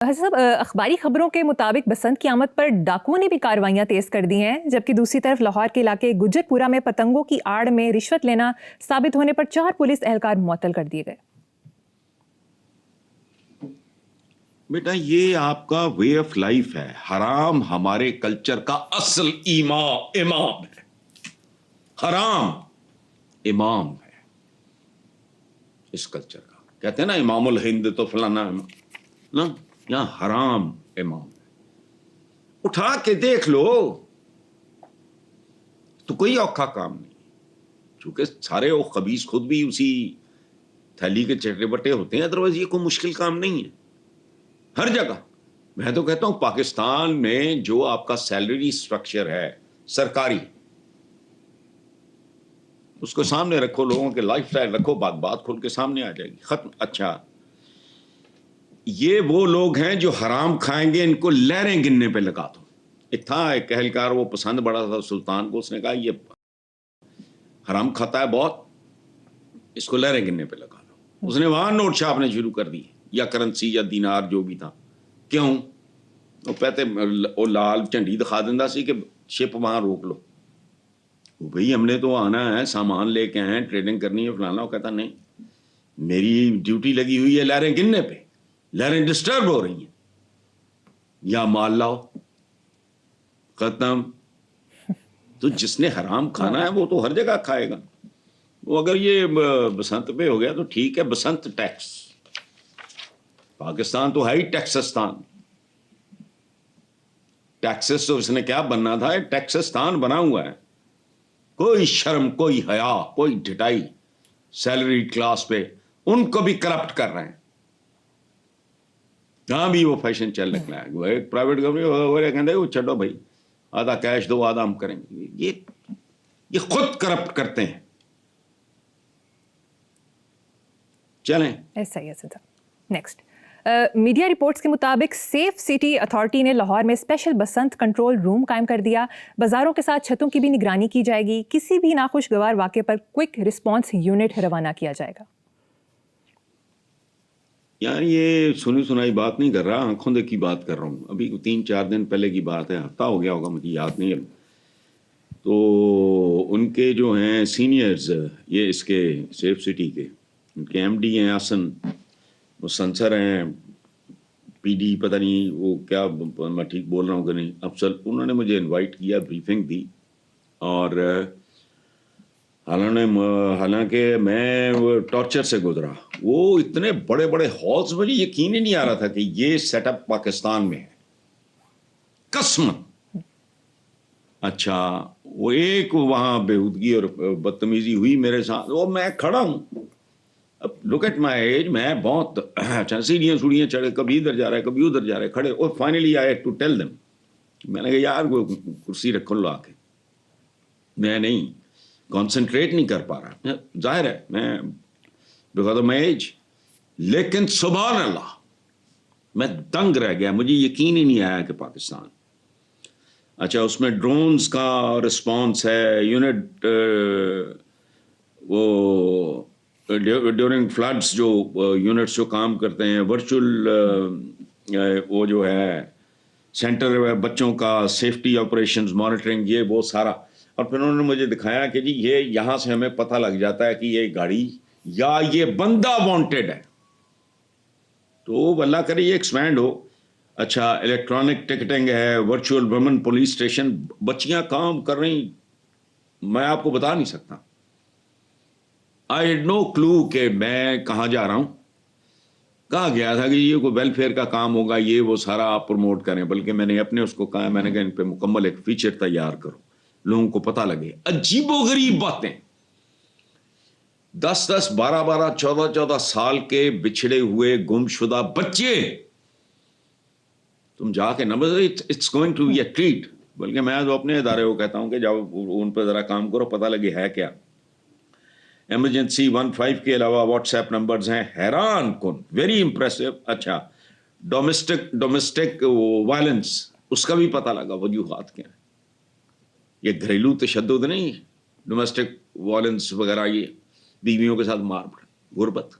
صاحب اخباری خبروں کے مطابق بسنت کی آمد پر ڈاکوؤں نے بھی کارروائیاں تیز کر دی ہیں، جبکہ دوسری طرف لاہور کے علاقے گجر پورہ میں پتنگوں کی آڑ میں رشوت لینا ثابت ہونے پر 4 پولیس اہلکار معطل کر دیے گئے۔ بیٹا یہ آپ کا وے آف لائف ہے، حرام ہمارے کلچر کا اصل امام ہے، حرام امام ہے اس کلچر کا۔ کہتے ہیں نا امام الہند تو فلانا نا، یہاں حرام امام ہے۔ اٹھا کے دیکھ لو تو کوئی اوکھا کام نہیں، چونکہ سارے وہ خبیث خود بھی اسی تھیلی کے چٹے بٹے ہوتے ہیں، ادروائز یہ کوئی مشکل کام نہیں ہے۔ ہر جگہ میں تو کہتا ہوں پاکستان میں جو آپ کا سیلری سٹرکچر ہے سرکاری، اس کو سامنے رکھو، لوگوں کے لائف سٹائل رکھو، بات کھول کے سامنے آ جائے گی، ختم۔ اچھا یہ وہ لوگ ہیں جو حرام کھائیں گے، ان کو لہریں گننے پہ لگا دو۔ ایک تھا ایک اہلکار، وہ پسند بڑا تھا سلطان کو، اس نے کہا یہ حرام کھاتا ہے بہت، اس کو لہریں گننے پہ لگا دو۔ اس نے وہاں نوٹ چھاپنے شروع کر دی، یا کرنسی یا دینار جو بھی تھا۔ کیوں؟ وہ کہتے وہ لال جھنڈی دکھا دیندا سی کہ شپ وہاں روک لو۔ وہ بھئی ہم نے تو آنا ہے، سامان لے کے آئے ہیں، ٹریڈنگ کرنی ہے فلانا۔ وہ کہتا نہیں، میری ڈیوٹی لگی ہوئی ہے لہریں گننے پہ، لہریں ڈسٹرب ہو رہی ہیں، یا مال لاؤ، ختم۔ تو جس نے حرام کھانا ہے وہ تو ہر جگہ کھائے گا۔ وہ اگر یہ بسنت پہ ہو گیا تو ٹھیک ہے، بسنت ٹیکس، پاکستان تو ہے ہی ٹیکسستان۔ ٹیکسس تو اس نے کیا بننا تھا، ٹیکسستان بنا ہوا ہے۔ کوئی شرم، کوئی حیا، کوئی ڈھٹائی سیلری کلاس پہ، ان کو بھی کرپٹ کر رہے ہیں۔ جہاں بھی وہ فیشن چل نکلا ہے، وہ ایک پرائیویٹ کمپنی کہتے وہ چھڈو بھائی، آدھا کیش دو آدھا ہم کریں گے۔ یہ خود کرپٹ کرتے ہیں۔ چلیں ایسا ہی ہے۔ نیکسٹ، میڈیا رپورٹس کے مطابق سیف سٹی اتھارٹی نے لاہور میں اسپیشل بسنت کنٹرول روم قائم کر دیا۔ بازاروں کے ساتھ چھتوں کی بھی نگرانی کی جائے گی۔ کسی بھی ناخوشگوار واقعے پر کوئک رسپانس یونٹ روانہ کیا جائے گا۔ یار یہ سنی سنائی بات نہیں کر رہا، آنکھوں دیکھی بات کر رہا ہوں۔ ابھی 3-4 دن پہلے کی بات ہے، ہفتہ ہو گیا ہوگا، مجھے یاد نہیں ہے۔ تو ان کے جو ہیں سینئرز، یہ اس کے سیف سٹی کے، ان کے ایم ڈی ہیں حسن، وہ سنسر ہیں پی ڈی، پتہ نہیں وہ کیا، میں ٹھیک بول رہا ہوں کہ نہیں، افسر، انہوں نے مجھے انوائٹ کیا، بریفنگ دی، اور حالانکہ میں ٹارچر سے گزرا۔ وہ اتنے بڑے بڑے ہالس، مجھے یقین ہی نہیں آ رہا تھا کہ یہ سیٹ اپ پاکستان میں ہے، قسماً۔ اچھا وہ ایک وہاں بےہودگی اور بدتمیزی ہوئی میرے ساتھ، وہ میں کھڑا ہوں، اب لک ایٹ مائی ایج، میں بہت اچھا سیڑھیاں چڑھے، کبھی ادھر جا رہا ہے کبھی ادھر جا رہا ہے، کھڑے، اور finally I had to tell them, میں نے کہا یار وہ کرسی رکھو لا کے، میں نہیں کانسنٹریٹ نہیں کر پا رہا، ظاہر ہے میں بیکاز آف مائی ایج، لیکن سبحان اللہ میں دنگ رہ گیا، مجھے یقین ہی نہیں آیا کہ پاکستان۔ اچھا اس میں ڈرونز کا رسپانس ہے، یونٹ وہ ڈیورنگ فلڈس جو یونٹس جو کام کرتے ہیں، ورچوئل وہ جو ہے سینٹر بچوں کا سیفٹی آپریشنز مانیٹرنگ، یہ وہ سارا۔ اور پھر انہوں نے مجھے دکھایا کہ جی یہ یہاں سے ہمیں پتہ لگ جاتا ہے کہ یہ گاڑی یا یہ بندہ وانٹیڈ ہے، تو اللہ کرے یہ ایکسپینڈ ہو۔ اچھا الیکٹرانک ٹکٹنگ ہے، ورچوئل ویمن پولیس اسٹیشن، بچیاں کام کر رہی، میں آپ کو بتا نہیں سکتا۔ آئی ہیڈ نو کلو کہ میں کہاں جا رہا ہوں۔ کہا گیا تھا کہ یہ کوئی ویلفیئر کا کام ہوگا، یہ وہ سارا آپ پروموٹ کریں، بلکہ میں نے اپنے اس کو کہا، میں نے کہا ان پہ مکمل ایک فیچر تیار کرو، لوگوں کو پتہ لگے۔ عجیب و غریب باتیں، 10-10 12-12 14-14 سال کے بچھڑے ہوئے گم شدہ بچے، تم جا کے number, it's going to be a treat. بلکہ میں تو اپنے ادارے کو کہتا ہوں کہ جاؤ ان پہ ذرا کام کرو، پتہ لگے ہے کیا۔ ایمرجنسی 15 کے علاوہ واٹس ایپ نمبرز ہیں، حیران کن، ویری امپریسو۔ اچھا ڈومیسٹک وائلنس، اس کا بھی پتہ لگا وجوہات کیا ہیں۔ یہ گھریلو تشدد نہیں، ڈومیسٹک وائلنس وغیرہ، یہ بیویوں کے ساتھ مار پڑ، غربت۔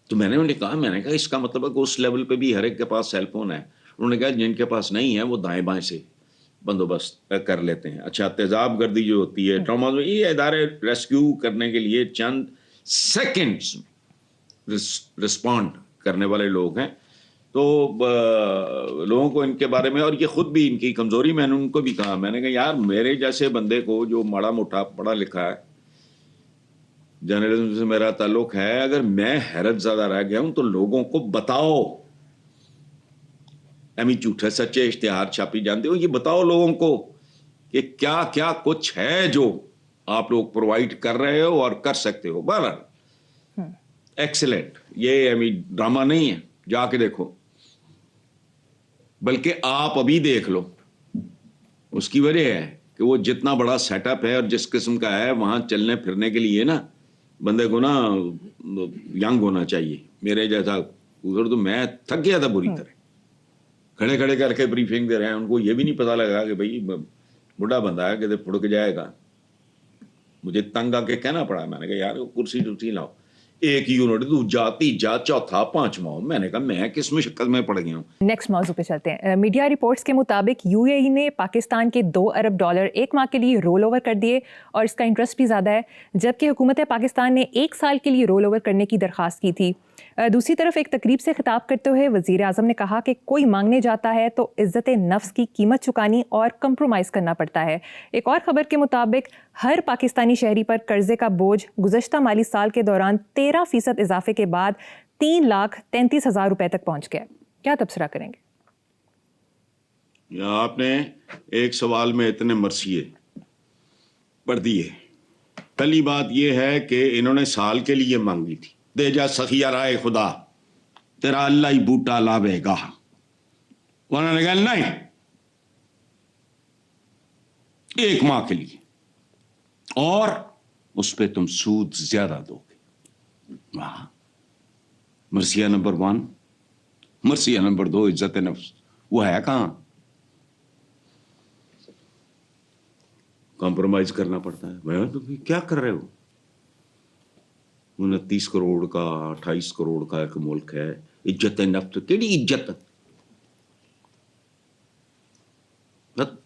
تو میں نے کہا اس کا مطلب ہے کہ اس لیول پہ بھی ہر ایک کے پاس سیل فون ہے. انہوں نے کہا جن کے پاس نہیں ہے وہ دائیں بائیں سے بندوبست کر لیتے ہیں. اچھا تیزاب گردی جو ہوتی ہے ٹراما، یہ ادارے ریسکیو کرنے کے لیے چند سیکنڈز رسپونڈ کرنے والے لوگ ہیں. تو لوگوں کو ان کے بارے میں، اور یہ خود بھی ان کی کمزوری میں نے ان کو بھی کہا، میں نے کہا یار میرے جیسے بندے کو جو ماڑا موٹا پڑھا لکھا ہے، جرنلزم سے میرا تعلق ہے، اگر میں حیرت زدہ رہ گیا ہوں تو لوگوں کو بتاؤ. جھوٹے سچے اشتہار چھاپی جانتے ہو، یہ بتاؤ لوگوں کو کہ کیا کیا کچھ ہے جو آپ لوگ پرووائڈ کر رہے ہو اور کر سکتے ہو. بہرحال ایکسلنٹ، یہ ڈرامہ نہیں ہے، جا کے دیکھو. بلکہ آپ ابھی دیکھ لو. اس کی وجہ ہے کہ وہ جتنا بڑا سیٹ اپ ہے اور جس قسم کا ہے، وہاں چلنے پھرنے کے لیے نا بندے کو نا ینگ ہونا چاہیے. میرے جیسا ادھر تو میں تھک گیا تھا بری طرح، کھڑے کھڑے کر کے بریفنگ دے رہے ہیں. ان کو یہ بھی نہیں پتا لگا کہ بھائی بڑھا بندہ ہے کہ پھڑک جائے گا. مجھے تنگ آ کے کہنا پڑا. میں نے کہا یار کرسی لاؤ. ایک یونٹ دوجا تیجا چوتھا پانچواں. میں نے کہا میں کس مشکل میں پڑ گیا ہوں. نیکسٹ موضوع پہ چلتے ہیں. میڈیا رپورٹس کے مطابق یو اے ای نے پاکستان کے $2 ارب ایک ماہ کے لیے رول اوور کر دیے اور اس کا انٹرسٹ بھی زیادہ ہے، جبکہ حکومت پاکستان نے 1 سال کے لیے رول اوور کرنے کی درخواست کی تھی. دوسری طرف ایک تقریب سے خطاب کرتے ہوئے وزیر اعظم نے کہا کہ کوئی مانگنے جاتا ہے تو عزت نفس کی قیمت چکانی اور کمپرومائز کرنا پڑتا ہے. ایک اور خبر کے مطابق ہر پاکستانی شہری پر قرضے کا بوجھ گزشتہ مالی سال کے دوران 13% اضافے کے بعد 3,33,000 روپے تک پہنچ گیا. کیا تبصرہ کریں گے؟ آپ نے ایک سوال میں اتنے مرثیے پڑھ دیے. پہلی بات یہ ہے کہ انہوں نے سال کے لیے مانگی تھی. دے جا سخیہ رائے خدا تیرا اللہ ہی بوٹا لاوے گا. انہوں نے کہا نہیں، 1 ماہ کے لیے، اور اس پہ تم سود زیادہ دو گے. واہ. مرثیہ نمبر 1. مرثیہ نمبر 2 عزت نفس. وہ ہے کہاں؟ کمپرومائز کرنا پڑتا ہے. میں تم کیا کر رہے ہو؟ 29 کروڑ کا 28 کروڑ کا ایک ملک ہے. عزت نفس کیڑی عزت؟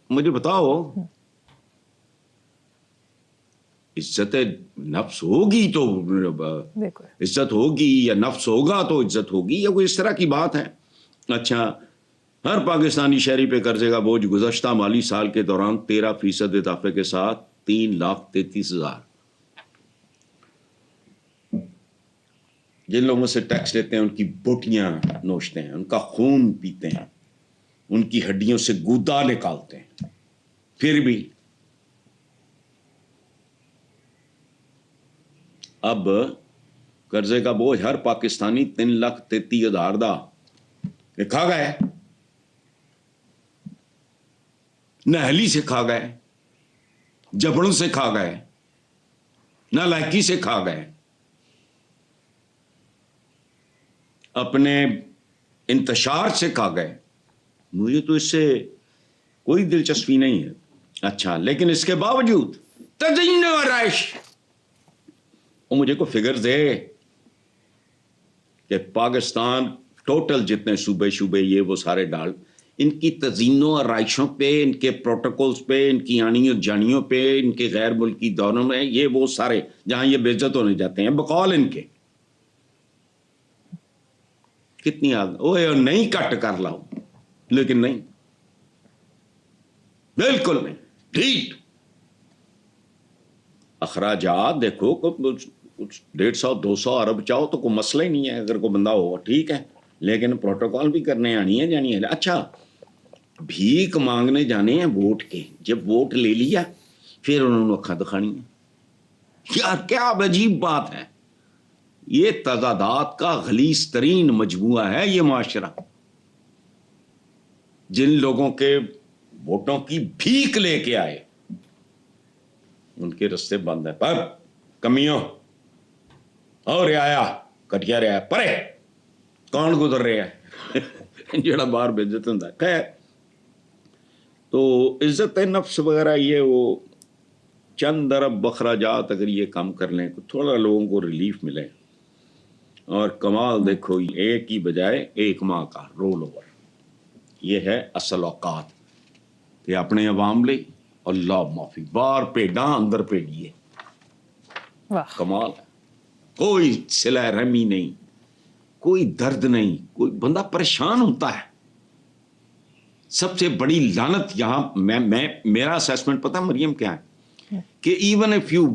مجھے بتاؤ. عزت نفس ہوگی تو عزت ہوگی، یا نفس ہوگا تو عزت ہوگی، یا کوئی اس طرح کی بات ہے. اچھا، ہر پاکستانی شہری پہ قرضے کا بوجھ گزشتہ مالی سال کے دوران 13% اضافے کے ساتھ 3,33,000. جن لوگوں سے ٹیکس لیتے ہیں ان کی بوٹیاں نوچتے ہیں، ان کا خون پیتے ہیں، ان کی ہڈیوں سے گودا نکالتے ہیں. پھر بھی اب قرضے کا بوجھ ہر پاکستانی 3,33,000 دا کھا گئے. نہلی سے کھا گئے، جبڑوں سے کھا گئے، نالائکی سے کھا گئے. اپنے انتشار سے کھا گئے. مجھے تو اس سے کوئی دلچسپی نہیں ہے. اچھا، لیکن اس کے باوجود تزئین و آرائش، وہ مجھے کو فگر دے کہ پاکستان ٹوٹل جتنے صوبے یہ وہ سارے ڈال، ان کی تزئین و آرائشوں پہ، ان کے پروٹوکولز پہ، ان کی آنیوں جانیوں پہ، ان کے غیر ملکی دوروں میں، یہ وہ سارے جہاں یہ بے عزت ہونے جاتے ہیں بقول ان کے، کتنی نہیں کٹ کر لاؤ. لیکن نہیں، بالکل نہیں. ٹھیک، اخراجات دیکھو 150-200 ارب چاہو تو کوئی مسئلہ ہی نہیں ہے اگر کوئی بندہ ہو، ٹھیک ہے. لیکن پروٹوکول بھی کرنے آنی ہے جانی ہے. اچھا، بھیک مانگنے جانے ہیں ووٹ کے. جب ووٹ لے لیا پھر انہوں نے اکھاں دکھانی ہے. یار کیا عجیب بات ہے. یہ تضادات کا غلیظ ترین مجموعہ ہے یہ معاشرہ. جن لوگوں کے ووٹوں کی بھیک لے کے آئے ان کے رستے بند ہیں. پر کمیوں اور آیا کٹیا رہا پرے کون گزر رہا ہے جڑا باہر بے عزت ہوں. خیر، تو عزت نفس وغیرہ یہ وہ چند ارب اخراجات اگر یہ کم کر لیں تو تھوڑا لوگوں کو ریلیف ملے. اور کمال دیکھو ایک کی بجائے ایک ماہ کا رول اوور. یہ ہے اصل اوقات کہ اپنے عوام لئی اللہ معافی بار پیڈاں اندر پیڑیے. واہ کمال ہے. کوئی صلہ رحمی نہیں, کوئی درد نہیں, کوئی بندہ پریشان ہوتا ہے. سب سے بڑی لعنت یہاں میں میرا اسیسمنٹ پتہ مریم کیا ہے کہ even if you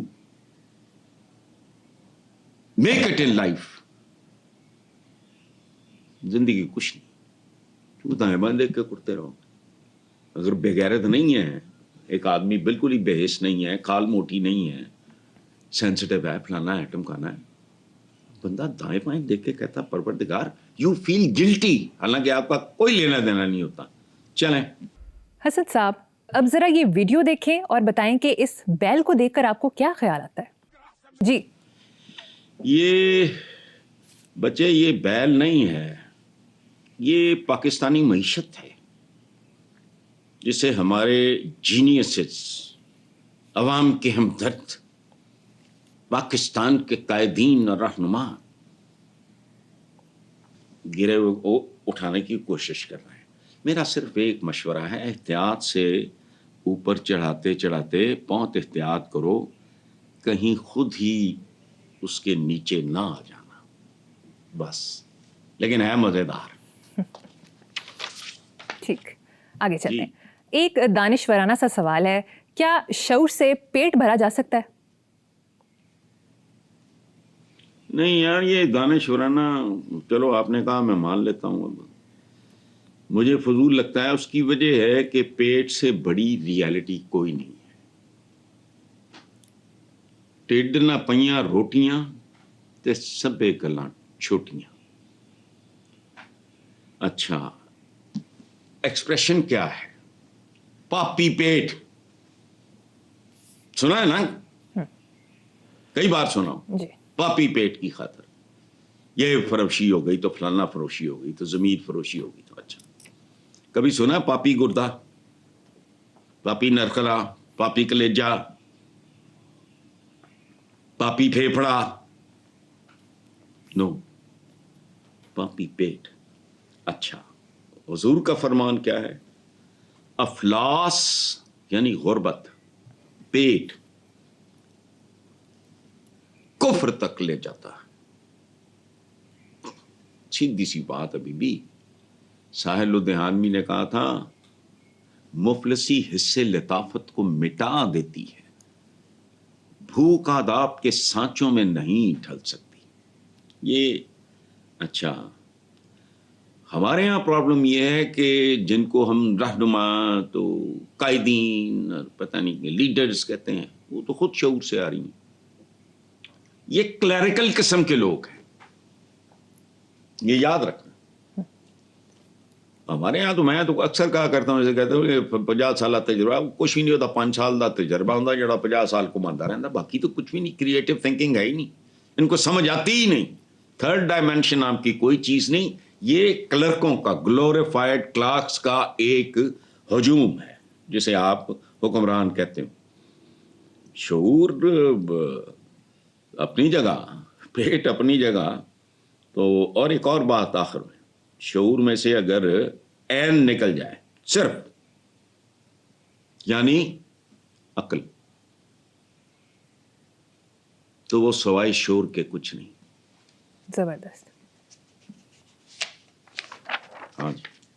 make it in life, زندگی کچھ نہیں, کیوں دائیں بائیں دیکھ کے کرتے رہو. اگر بغیرت نہیں ہے, ایک آدمی بالکل ہی بے حس نہیں ہے, کھال موٹی نہیں ہے, سینسٹیو ہے, فلانا ہے, ٹمکانا ہے, بندہ دائیں بائیں دیکھ کے کہتا پروردگار یو فیل گلٹی, حالانکہ آپ کا کوئی لینا دینا نہیں ہوتا. چلیں حسن صاحب, اب ذرا یہ ویڈیو دیکھیں اور بتائیں کہ اس بیل کو دیکھ کر آپ کو کیا خیال آتا ہے. جی یہ بچے یہ بیل نہیں ہے, یہ پاکستانی معیشت ہے جسے ہمارے جینیسز, عوام کے ہمدرد, پاکستان کے قائدین اور رہنما گرے ہوئے کو اٹھانے کی کوشش کر رہے ہیں. میرا صرف ایک مشورہ ہے, احتیاط سے اوپر چڑھاتے چڑھاتے بہت احتیاط کرو, کہیں خود ہی اس کے نیچے نہ آ جانا بس. لیکن ہے مزیدار. ٹھیک, آگے چلتے جی ہیں. ایک دانشورانہ سا سوال ہے, کیا شعور سے پیٹ بھرا جا سکتا ہے؟ نہیں یار, یہ دانشورانہ چلو آپ نے کہا میں مان لیتا ہوں, مجھے فضول لگتا ہے. اس کی وجہ ہے کہ پیٹ سے بڑی ریالٹی کوئی نہیں ہے. ٹیڈ نہ پئیاں روٹیاں تے سبے گلاں چھوٹیاں. اچھا ایکسپریشن کیا ہے؟ پاپی پیٹ سنا ہے نا, کئی بار سنا ہوں. جی پاپی پیٹ کی خاطر یہ فروشی ہو گئی تو فلانا فروشی ہو گئی تو ضمیر فروشی ہو گئی تو. اچھا کبھی سنا پاپی گردہ, پاپی نرکلا, پاپی کلیجا, پاپی پھیپھڑا؟ نو, پاپی پیٹ. اچھا حضور کا فرمان کیا ہے؟ افلاس یعنی غربت, پیٹ کفر تک لے جاتا ہے. سیدھی سی بات. ابھی بھی ساحل الدہانوی نے کہا تھا مفلسی حصے لطافت کو مٹا دیتی ہے, بھوک آداب کے سانچوں میں نہیں ڈھل سکتی. یہ اچھا ہمارے ہاں پرابلم یہ ہے کہ جن کو ہم رہنما تو قائدین اور پتہ نہیں لیڈرز کہتے ہیں, وہ تو خود شعور سے آ رہی ہیں. یہ کلیریکل قسم کے لوگ ہیں, یہ یاد رکھنا. ہمارے یہاں تو میں تو اکثر کہا کرتا ہوں, جیسے کہتے ہو کہ 50 سالہ تجربہ, کچھ بھی نہیں ہوتا. 5 سال کا تجربہ ہوتا جڑا 50 سال کو مانتا رہتا, باقی تو کچھ بھی نہیں. کریٹو تھنکنگ ہے ہی نہیں, ان کو سمجھ آتی ہی نہیں. تھرڈ ڈائمینشن نام کی کوئی چیز نہیں. یہ کلرکوں کا, گلوریفائڈ کلرکس کا ایک ہجوم ہے جسے آپ حکمران کہتے ہو. شعور اپنی جگہ, پیٹ اپنی جگہ. تو اور ایک اور بات آخر میں, شعور میں سے اگر عین نکل جائے صرف, یعنی عقل, تو وہ سوائے شعور کے کچھ نہیں. زبردست. ہاں جی.